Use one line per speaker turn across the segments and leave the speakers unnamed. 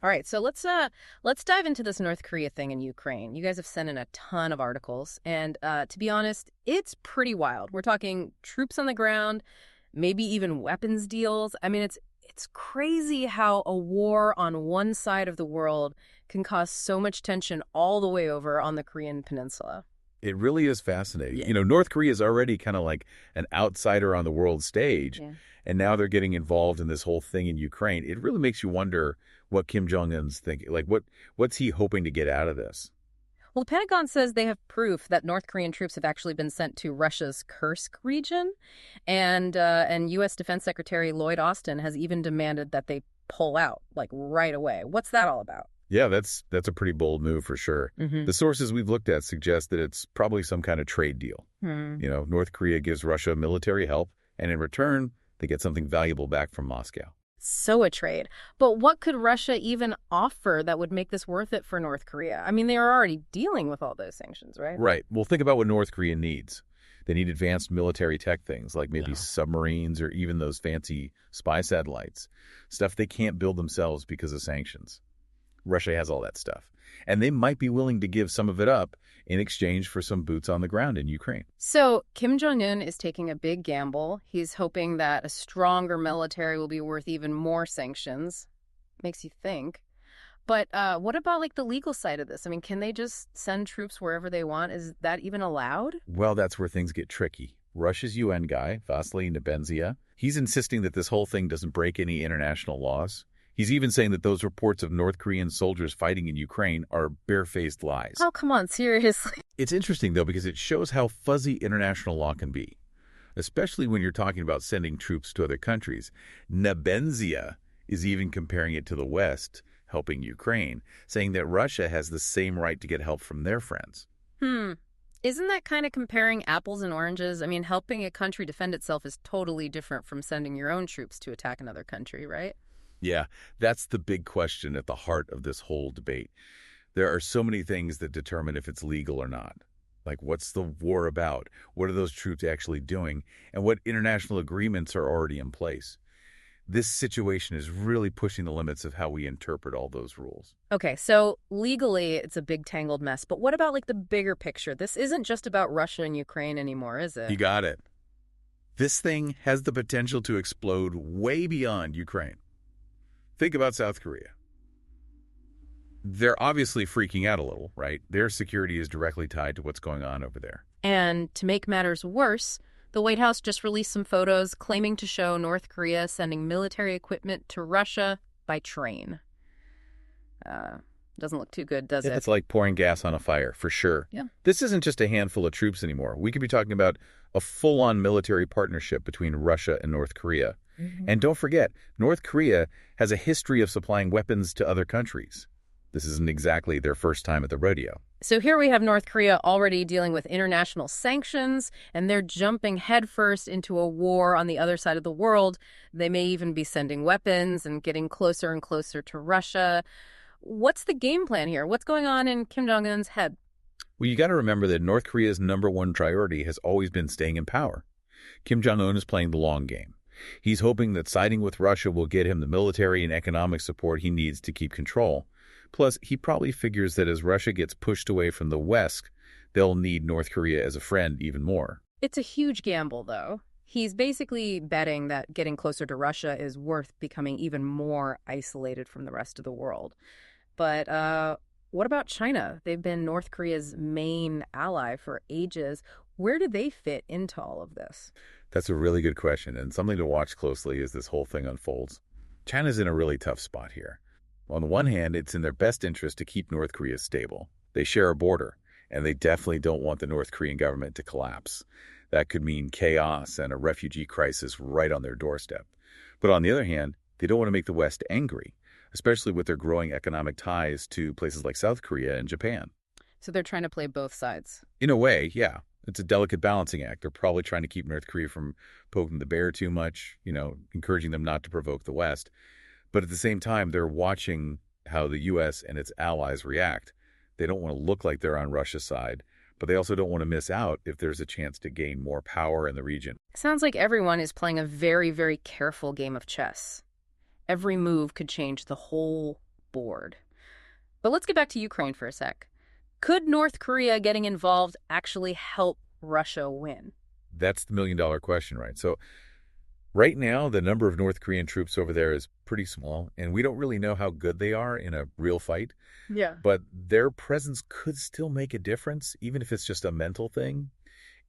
All right, so let's dive into this North Korea thing in Ukraine. You guys have sent in a ton of articles, and to be honest, it's pretty wild. We're talking troops on the ground, maybe even weapons deals. I mean, it's crazy how a war on one side of the world can cause so much tension all the way over on the Korean Peninsula.
It really is fascinating.
Yeah.
North Korea is already kind of like an outsider on the world stage,
Yeah.
and now they're getting involved in this whole thing in Ukraine. It really makes you wonder what Kim Jong Un's thinking. Like, what's he hoping to get out of this?
Well, the Pentagon says they have proof that North Korean troops have actually been sent to Russia's Kursk region, and U.S. Defense Secretary Lloyd Austin has even demanded that they pull out, like right away. What's that all about?
Yeah, that's a pretty bold move for sure.
Mm-hmm.
The sources we've looked at suggest that it's probably some kind of trade deal.
Hmm.
North Korea gives Russia military help, and in return, they get something valuable back from Moscow.
So a trade. But what could Russia even offer that would make this worth it for North Korea? I mean, they are already dealing with all those sanctions, right?
Right. Well, think about what North Korea needs. They need advanced military tech things like maybe
Yeah.
submarines or even those fancy spy satellites, stuff they can't build themselves because of sanctions. Russia has all that stuff. And they might be willing to give some of it up in exchange for some boots on the ground in Ukraine.
So Kim Jong-un is taking a big gamble. He's hoping that a stronger military will be worth even more sanctions. Makes you think. But what about like the legal side of this? I mean, can they just send troops wherever they want? Is that even allowed?
Well, that's where things get tricky. Russia's UN guy, Vasily Nebenzia, he's insisting that this whole thing doesn't break any international laws. He's even saying that those reports of North Korean soldiers fighting in Ukraine are barefaced lies.
Oh, come on, seriously.
It's interesting, though, because it shows how fuzzy international law can be, especially when you're talking about sending troops to other countries. Nebenzia is even comparing it to the West helping Ukraine, saying that Russia has the same right to get help from their friends.
Isn't that kind of comparing apples and oranges? I mean, helping a country defend itself is totally different from sending your own troops to attack another country, right?
Yeah, that's the big question at the heart of this whole debate. There are so many things that determine if it's legal or not. Like, what's the war about? What are those troops actually doing? And what international agreements are already in place? This situation is really pushing the limits of how we interpret all those rules.
Okay, so legally it's a big tangled mess, but what about like the bigger picture? This isn't just about Russia and Ukraine anymore, is it?
You got it. This thing has the potential to explode way beyond Ukraine. Think about South Korea. They're obviously freaking out a little, right? Their security is directly tied to what's going on over there.
And to make matters worse, the White House just released some photos claiming to show North Korea sending military equipment to Russia by train. Doesn't look too good, does it?
It's like pouring gas on a fire, for sure.
Yeah.
This isn't just a handful of troops anymore. We could be talking about a full-on military partnership between Russia and North Korea. And don't forget, North Korea has a history of supplying weapons to other countries. This isn't exactly their first time at the rodeo.
So here we have North Korea already dealing with international sanctions, and they're jumping headfirst into a war on the other side of the world. They may even be sending weapons and getting closer and closer to Russia. What's the game plan here? What's going on in Kim Jong-un's head?
Well, you got to remember that North Korea's number one priority has always been staying in power. Kim Jong-un is playing the long game. He's hoping that siding with Russia will get him the military and economic support he needs to keep control. Plus, he probably figures that as Russia gets pushed away from the West, they'll need North Korea as a friend even more.
It's a huge gamble, though. He's basically betting that getting closer to Russia is worth becoming even more isolated from the rest of the world. But what about China? They've been North Korea's main ally for ages. Where do they fit into all of this?
That's a really good question, and something to watch closely as this whole thing unfolds. China's in a really tough spot here. On the one hand, it's in their best interest to keep North Korea stable. They share a border, and they definitely don't want the North Korean government to collapse. That could mean chaos and a refugee crisis right on their doorstep. But on the other hand, they don't want to make the West angry, especially with their growing economic ties to places like South Korea and Japan.
So they're trying to play both sides.
In a way, yeah. It's a delicate balancing act. They're probably trying to keep North Korea from poking the bear too much, encouraging them not to provoke the West. But at the same time, they're watching how the U.S. and its allies react. They don't want to look like they're on Russia's side, but they also don't want to miss out if there's a chance to gain more power in the region.
Sounds like everyone is playing a very, very careful game of chess. Every move could change the whole bored. But let's get back to Ukraine for a sec. Could North Korea getting involved actually help Russia win?
That's the million-dollar question, right? So right now, the number of North Korean troops over there is pretty small, and we don't really know how good they are in a real fight.
Yeah.
But their presence could still make a difference, even if it's just a mental thing.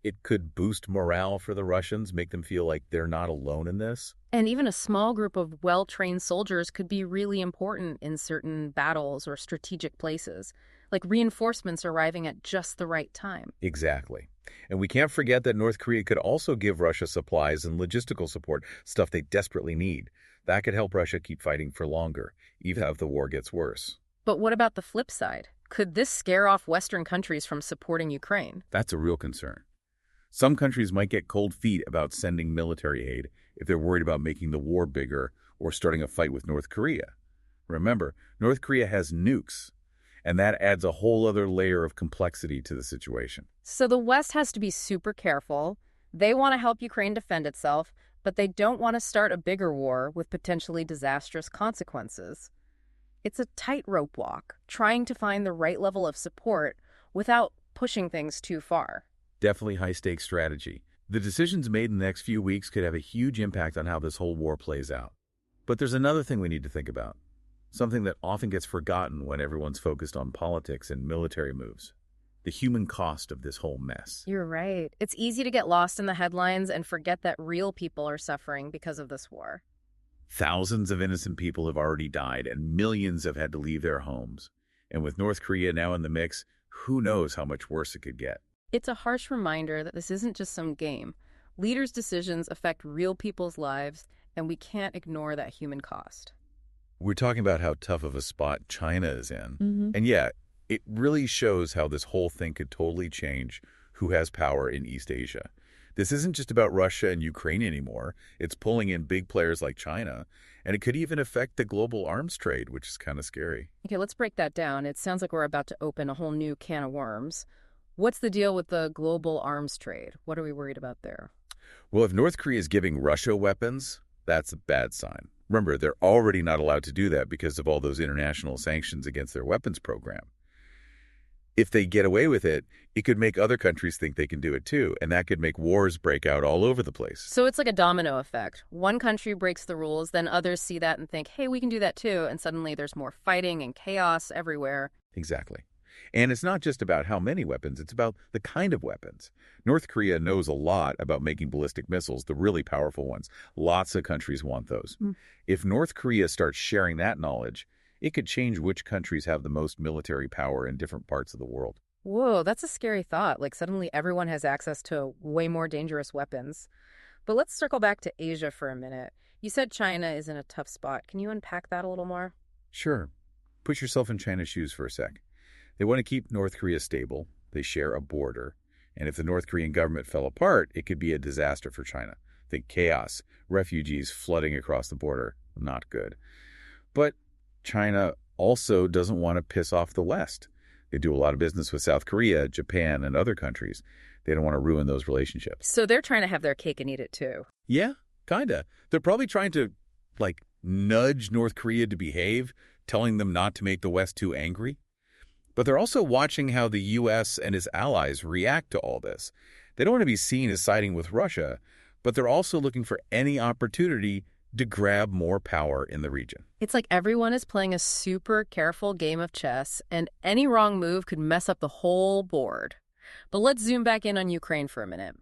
It could boost morale for the Russians, make them feel like they're not alone in this.
And even a small group of well-trained soldiers could be really important in certain battles or strategic places, like reinforcements arriving at just the right time.
Exactly. And we can't forget that North Korea could also give Russia supplies and logistical support, stuff they desperately need. That could help Russia keep fighting for longer, even if the war gets worse.
But what about the flip side? Could this scare off Western countries from supporting Ukraine?
That's a real concern. Some countries might get cold feet about sending military aid if they're worried about making the war bigger or starting a fight with North Korea. Remember, North Korea has nukes, and that adds a whole other layer of complexity to the situation.
So the West has to be super careful. They want to help Ukraine defend itself, but they don't want to start a bigger war with potentially disastrous consequences. It's a tightrope walk, trying to find the right level of support without pushing things too far.
Definitely high-stakes strategy. The decisions made in the next few weeks could have a huge impact on how this whole war plays out. But there's another thing we need to think about, something that often gets forgotten when everyone's focused on politics and military moves: the human cost of this whole mess.
You're right. It's easy to get lost in the headlines and forget that real people are suffering because of this war.
Thousands of innocent people have already died, and millions have had to leave their homes. And with North Korea now in the mix, who knows how much worse it could get.
It's a harsh reminder that this isn't just some game. Leaders' decisions affect real people's lives, and we can't ignore that human cost.
We're talking about how tough of a spot China is in. And yeah, it really shows how this whole thing could totally change who has power in East Asia. This isn't just about Russia and Ukraine anymore. It's pulling in big players like China, and it could even affect the global arms trade, which is kind of scary.
Okay, let's break that down. It sounds like we're about to open a whole new can of worms. What's the deal with the global arms trade? What are we worried about there?
Well, if North Korea is giving Russia weapons, that's a bad sign. Remember, they're already not allowed to do that because of all those international sanctions against their weapons program. If they get away with it, it could make other countries think they can do it too, and that could make wars break out all over the place.
So it's like a domino effect. One country breaks the rules, then others see that and think, hey, we can do that too, and suddenly there's more fighting and chaos everywhere.
Exactly. And it's not just about how many weapons, it's about the kind of weapons. North Korea knows a lot about making ballistic missiles, the really powerful ones. Lots of countries want those. If North Korea starts sharing that knowledge, it could change which countries have the most military power in different parts of the world.
Whoa, that's a scary thought. Like suddenly everyone has access to way more dangerous weapons. But let's circle back to Asia for a minute. You said China is in a tough spot. Can you unpack that a little more?
Sure. Put yourself in China's shoes for a sec. They want to keep North Korea stable. They share a border. And if the North Korean government fell apart, it could be a disaster for China. Think chaos, refugees flooding across the border. Not good. But China also doesn't want to piss off the West. They do a lot of business with South Korea, Japan, and other countries. They don't want to ruin those relationships.
So they're trying to have their cake and eat it too.
Yeah, kinda. They're probably trying to, nudge North Korea to behave, telling them not to make the West too angry. But they're also watching how the U.S. and its allies react to all this. They don't want to be seen as siding with Russia, but they're also looking for any opportunity to grab more power in the region.
It's like everyone is playing a super careful game of chess, and any wrong move could mess up the whole board. But let's zoom back in on Ukraine for a minute.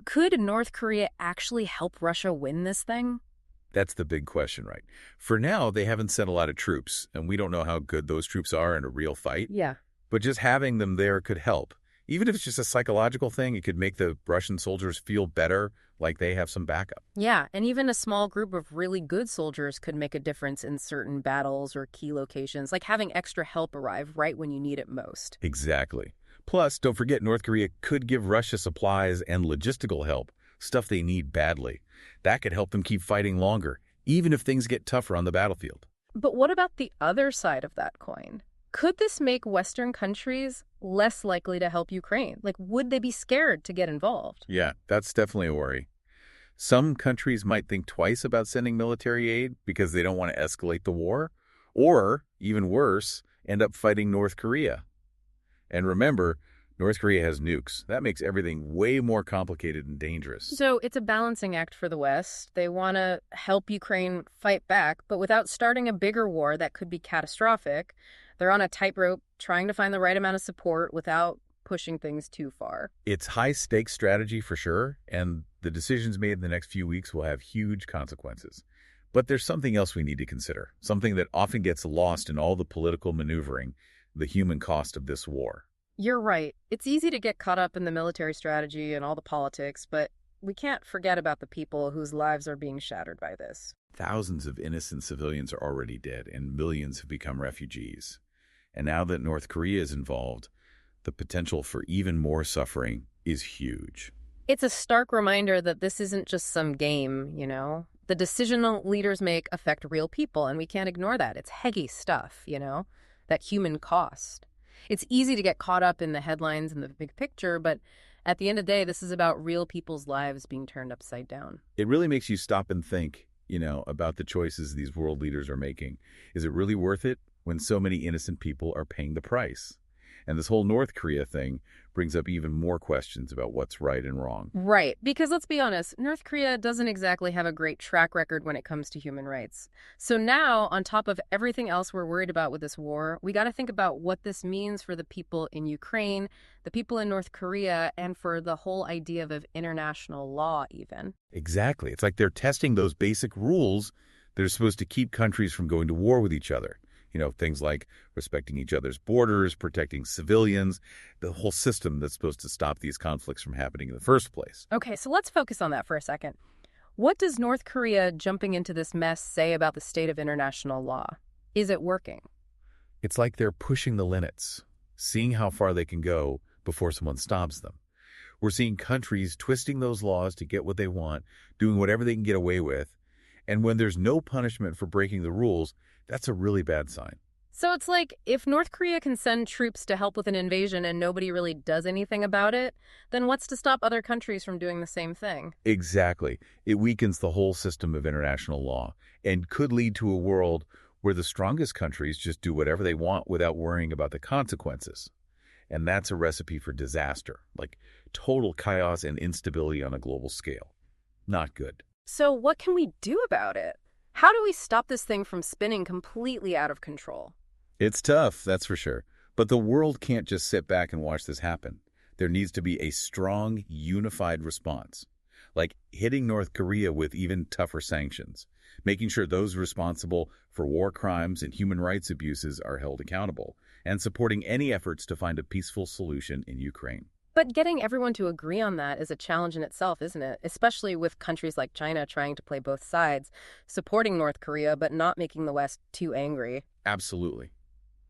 Could North Korea actually help Russia win this thing?
That's the big question, right? For now, they haven't sent a lot of troops, and we don't know how good those troops are in a real fight.
Yeah.
But just having them there could help. Even if it's just a psychological thing, it could make the Russian soldiers feel better, like they have some backup.
Yeah, and even a small group of really good soldiers could make a difference in certain battles or key locations, like having extra help arrive right when you need it most.
Exactly. Plus, don't forget North Korea could give Russia supplies and logistical help, stuff they need badly. That could help them keep fighting longer, even if things get tougher on the battlefield.
But what about the other side of that coin? Could this make Western countries less likely to help Ukraine? Like, would they be scared to get involved?
Yeah, that's definitely a worry. Some countries might think twice about sending military aid because they don't want to escalate the war, Or, even worse, end up fighting North Korea. And remember, North Korea has nukes. That makes everything way more complicated and dangerous.
So it's a balancing act for the West. They want to help Ukraine fight back, but without starting a bigger war that could be catastrophic. They're on a tightrope trying to find the right amount of support without pushing things too far.
It's high-stakes strategy for sure, and the decisions made in the next few weeks will have huge consequences. But there's something else we need to consider, something that often gets lost in all the political maneuvering, the human cost of this war.
You're right. It's easy to get caught up in the military strategy and all the politics, but we can't forget about the people whose lives are being shattered by this.
Thousands of innocent civilians are already dead, and millions have become refugees. And now that North Korea is involved, the potential for even more suffering is huge.
It's a stark reminder that this isn't just some game, The decisional leaders make affect real people, and we can't ignore that. It's heady stuff, that human cost. It's easy to get caught up in the headlines and the big picture, but at the end of the day, this is about real people's lives being turned upside down.
It really makes you stop and think, about the choices these world leaders are making. Is it really worth it when so many innocent people are paying the price? And this whole North Korea thing brings up even more questions about what's right and wrong.
Right, because let's be honest, North Korea doesn't exactly have a great track record when it comes to human rights. So now, on top of everything else we're worried about with this war, we got to think about what this means for the people in Ukraine, the people in North Korea, and for the whole idea of international law even.
Exactly. It's like they're testing those basic rules that are supposed to keep countries from going to war with each other. Things like respecting each other's borders, protecting civilians, the whole system that's supposed to stop these conflicts from happening in the first place.
Okay, so let's focus on that for a second. What does North Korea jumping into this mess say about the state of international law? Is it working?
It's like they're pushing the limits, seeing how far they can go before someone stops them. We're seeing countries twisting those laws to get what they want, doing whatever they can get away with. And when there's no punishment for breaking the rules, that's a really bad sign.
So it's like if North Korea can send troops to help with an invasion and nobody really does anything about it, then what's to stop other countries from doing the same thing?
Exactly. It weakens the whole system of international law and could lead to a world where the strongest countries just do whatever they want without worrying about the consequences. And that's a recipe for disaster, like total chaos and instability on a global scale. Not good.
So what can we do about it? How do we stop this thing from spinning completely out of control?
It's tough, that's for sure. But the world can't just sit back and watch this happen. There needs to be a strong, unified response, like hitting North Korea with even tougher sanctions, making sure those responsible for war crimes and human rights abuses are held accountable, and supporting any efforts to find a peaceful solution in Ukraine.
But getting everyone to agree on that is a challenge in itself, isn't it? Especially with countries like China trying to play both sides, supporting North Korea but not making the West too angry.
Absolutely.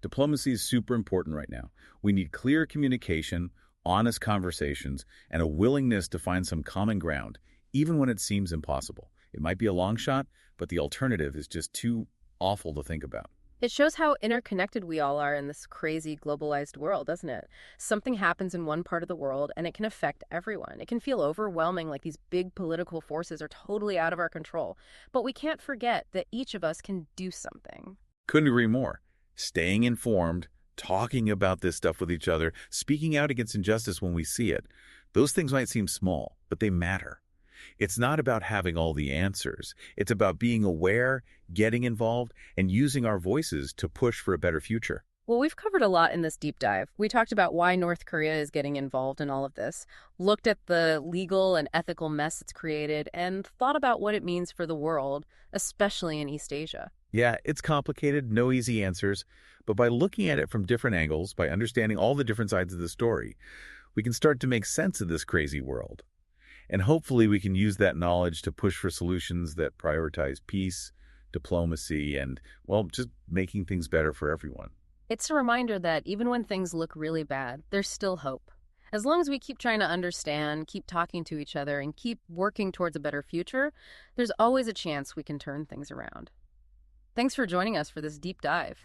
Diplomacy is super important right now. We need clear communication, honest conversations, and a willingness to find some common ground, even when it seems impossible. It might be a long shot, but the alternative is just too awful to think about.
It shows how interconnected we all are in this crazy globalized world, doesn't it? Something happens in one part of the world and it can affect everyone. It can feel overwhelming, like these big political forces are totally out of our control. But we can't forget that each of us can do something.
Couldn't agree more. Staying informed, talking about this stuff with each other, speaking out against injustice when we see it. Those things might seem small, but they matter. It's not about having all the answers. It's about being aware, getting involved, and using our voices to push for a better future.
Well, we've covered a lot in this deep dive. We talked about why North Korea is getting involved in all of this, looked at the legal and ethical mess it's created, and thought about what it means for the world, especially in East Asia.
Yeah, it's complicated, no easy answers, but by looking at it from different angles, by understanding all the different sides of the story, we can start to make sense of this crazy world. And hopefully we can use that knowledge to push for solutions that prioritize peace, diplomacy, and, well, just making things better for everyone.
It's a reminder that even when things look really bad, there's still hope. As long as we keep trying to understand, keep talking to each other, and keep working towards a better future, there's always a chance we can turn things around. Thanks for joining us for this deep dive.